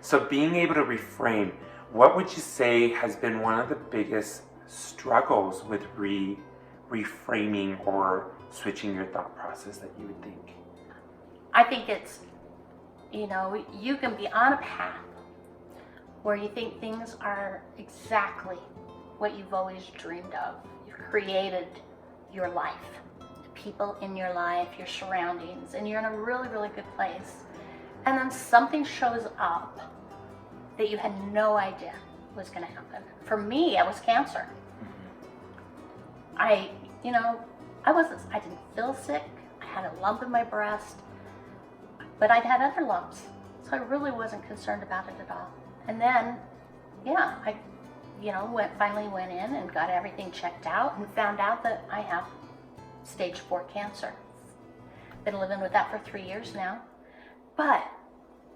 So being able to reframe, what would you say has been one of the biggest struggles with reframing or switching your thought process that you would think? I think it's, you can be on a path where you think things are exactly what you've always dreamed of. You've created your life, the people in your life, your surroundings, and you're in a really, really good place. And then something shows up that you had no idea was going to happen. For me, it was cancer. I didn't feel sick. I had a lump in my breast, but I'd had other lumps. So I really wasn't concerned about it at all. And then, I finally went in and got everything checked out and found out that I have stage 4 cancer. Been living with that for 3 years now.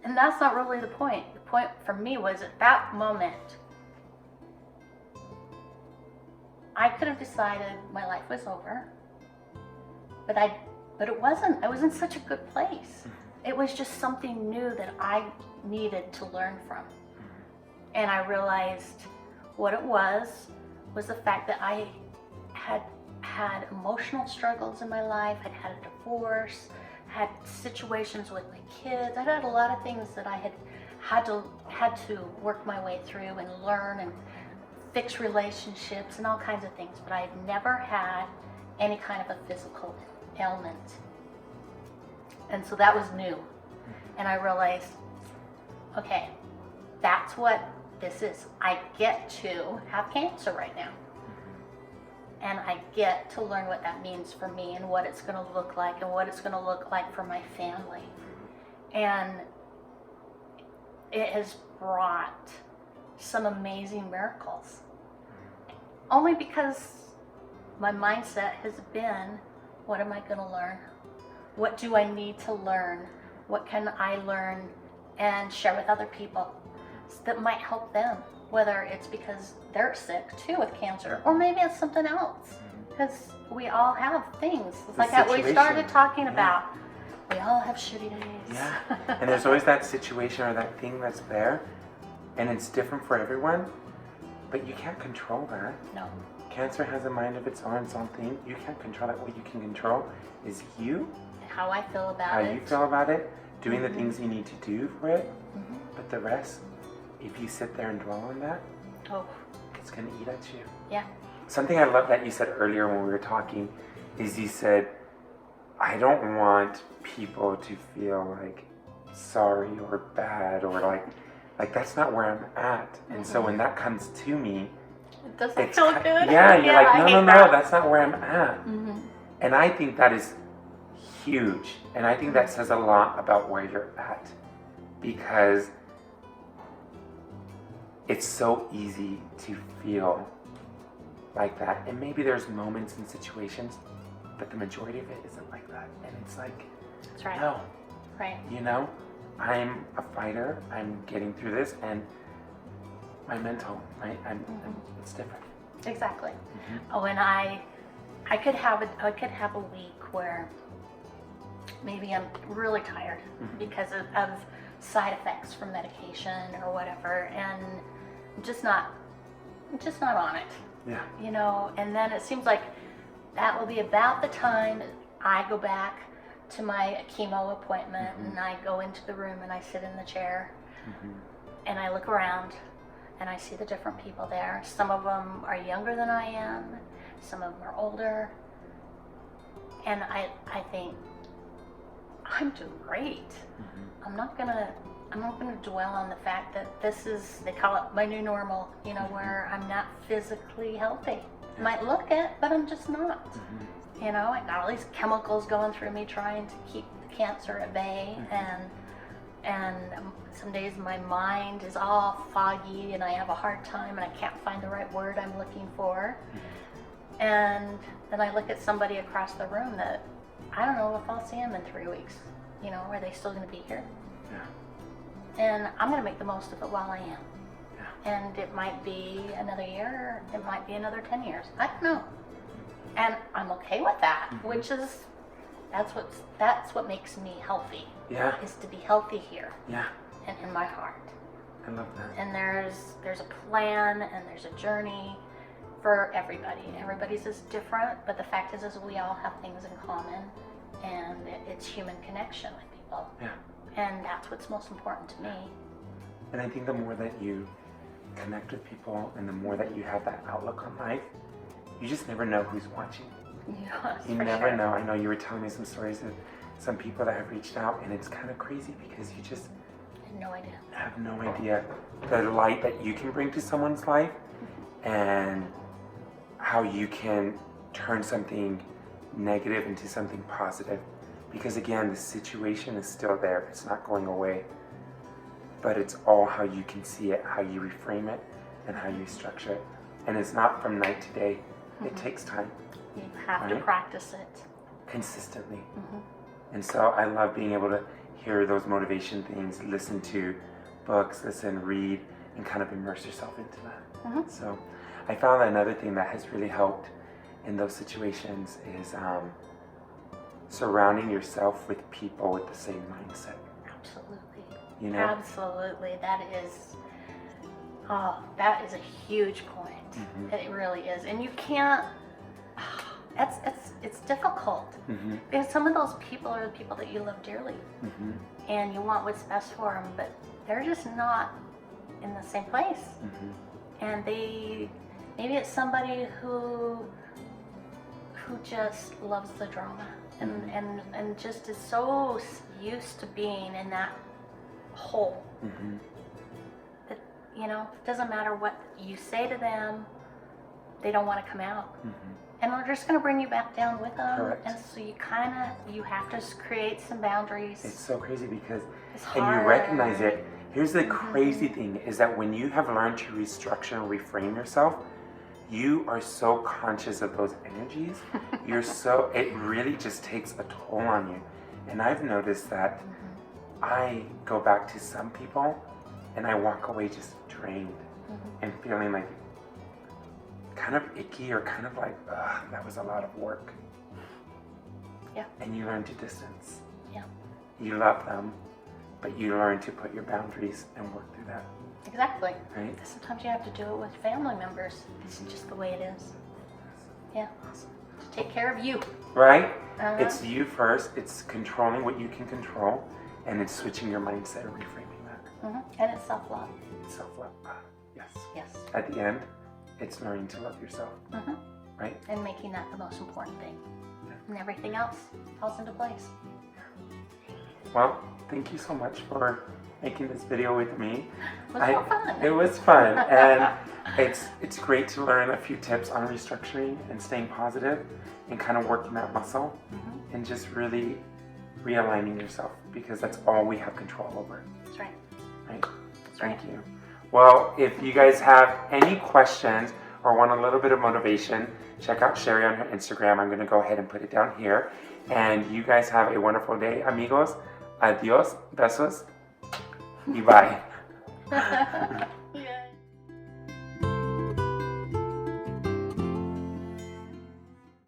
And that's not really the point. The point for me was at that moment, I could have decided my life was over, but it wasn't. I was in such a good place. It was just something new that I needed to learn from. And I realized what it was the fact that I had emotional struggles in my life. I'd had a divorce, had situations with my kids. I'd had a lot of things that I had to work my way through and learn and fix relationships and all kinds of things. But I had never had any kind of a physical ailment. And so that was new. And I realized, okay, that's what this is. I get to have cancer right now. And I get to learn what that means for me and what it's going to look like and what it's going to look like for my family. And it has brought some amazing miracles. Only because my mindset has been, what am I going to learn? What do I need to learn? What can I learn and share with other people that might help them? Whether it's because they're sick too with cancer, or maybe it's something else. Because we all have things. It's like that we started talking about. We all have shitty days. Yeah. And there's always that situation or that thing that's there, and it's different for everyone, but you can't control that. No. Cancer has a mind of its own thing. You can't control that. What you can control is you. How I feel about How it. you feel about it, doing the things you need to do for it, but the rest, if you sit there and dwell on that, it's going to eat at you. Yeah. Something I love that you said earlier when we were talking is you said, I don't want people to feel like sorry or bad or like that's not where I'm at. And so when that comes to me, it doesn't feel good. Yeah, you're like, no, that's not where I'm at. And I think that is huge. And I think that says a lot about where you're at, because it's so easy to feel like that. And maybe there's moments and situations, but the majority of it isn't like that. And it's like, that's right. No. Right. I'm a fighter. I'm getting through this, and my mental, it's different. Exactly. When I could have a week where maybe I'm really tired because of side effects from medication or whatever, and I'm just not on it. Yeah. And then it seems like that will be about the time I go back to my chemo appointment, and I go into the room and I sit in the chair and I look around and I see the different people there. Some of them are younger than I am, some of them are older, and I think I'm doing great. I'm not gonna dwell on the fact that this is, they call it my new normal, where I'm not physically healthy. Might look it, but I'm just not. I got all these chemicals going through me trying to keep the cancer at bay, and some days my mind is all foggy and I have a hard time and I can't find the right word I'm looking for. And then I look at somebody across the room that I don't know if I'll see them in 3 weeks. Are they still going to be here? Yeah. And I'm going to make the most of it while I am. Yeah. And it might be another year, it might be another 10 years. I don't know. And I'm okay with that, which is, that's what makes me healthy. Yeah. Is to be healthy here. Yeah. and in my heart. I love that. And there's a plan and there's a journey for everybody. Everybody's is different, but the fact is we all have things in common, and it's human connection with people. Yeah. And that's what's most important to me. And I think the more that you connect with people and the more that you have that outlook on life, you just never know who's watching. Yes, You for never sure. know. I know you were telling me some stories of some people that have reached out, and it's kind of crazy because you just I had no idea. have no idea the light that you can bring to someone's life and how you can turn something negative into something positive. Because again, the situation is still there. It's not going away. But it's all how you can see it, how you reframe it, and how you structure it. And it's not from night to day. It takes time. You have to Right? practice it. Consistently. Mhm. And so I love being able to hear those motivation things, listen to books, read, and kind of immerse yourself into that. Mhm. So I found that another thing that has really helped in those situations is surrounding yourself with people with the same mindset. Absolutely. You know? Absolutely. That is a huge point. Mhm. It really is. And you can't it's difficult Mm-hmm. because some of those people are the people that you love dearly Mm-hmm. and you want what's best for them, but they're just not in the same place. Mm-hmm. And maybe it's somebody who just loves the drama and just is so used to being in that hole Mm-hmm. that, it doesn't matter what you say to them, they don't want to come out. Mm-hmm. And they're just going to bring you back down with them. Correct. And so you have to create some boundaries. It's so crazy because, It's and you hard. recognize it. Here's the crazy thing is that when you have learned to restructure and reframe yourself, you are so conscious of those energies. It really just takes a toll on you. And I've noticed that I go back to some people and I walk away just drained and feeling like kind of icky or kind of like, ugh, that was a lot of work. Yeah. And you learn to distance. Yeah. You love them, but you learn to put your boundaries and work through that, Exactly. right? Sometimes you have to do it with family members. It's just the way it is. Yeah. Awesome. To take care of you. Right? Uh-huh. It's you first, it's controlling what you can control, and it's switching your mindset and reframing that. And it's self-love. Self-love. Yes. Yes. At the end, it's learning to love yourself, right? And making that the most important thing. And everything else falls into place. Well, thank you so much for making this video with me. It was so fun. It was fun, and it's great to learn a few tips on restructuring and staying positive and kind of working that muscle and just really realigning yourself because that's all we have control over. That's right. Right? That's Thank right. you. Well, if you guys have any questions or want a little bit of motivation, check out Shari on her Instagram. I'm going to go ahead and put it down here. And you guys have a wonderful day, amigos. Adios, besos, y bye.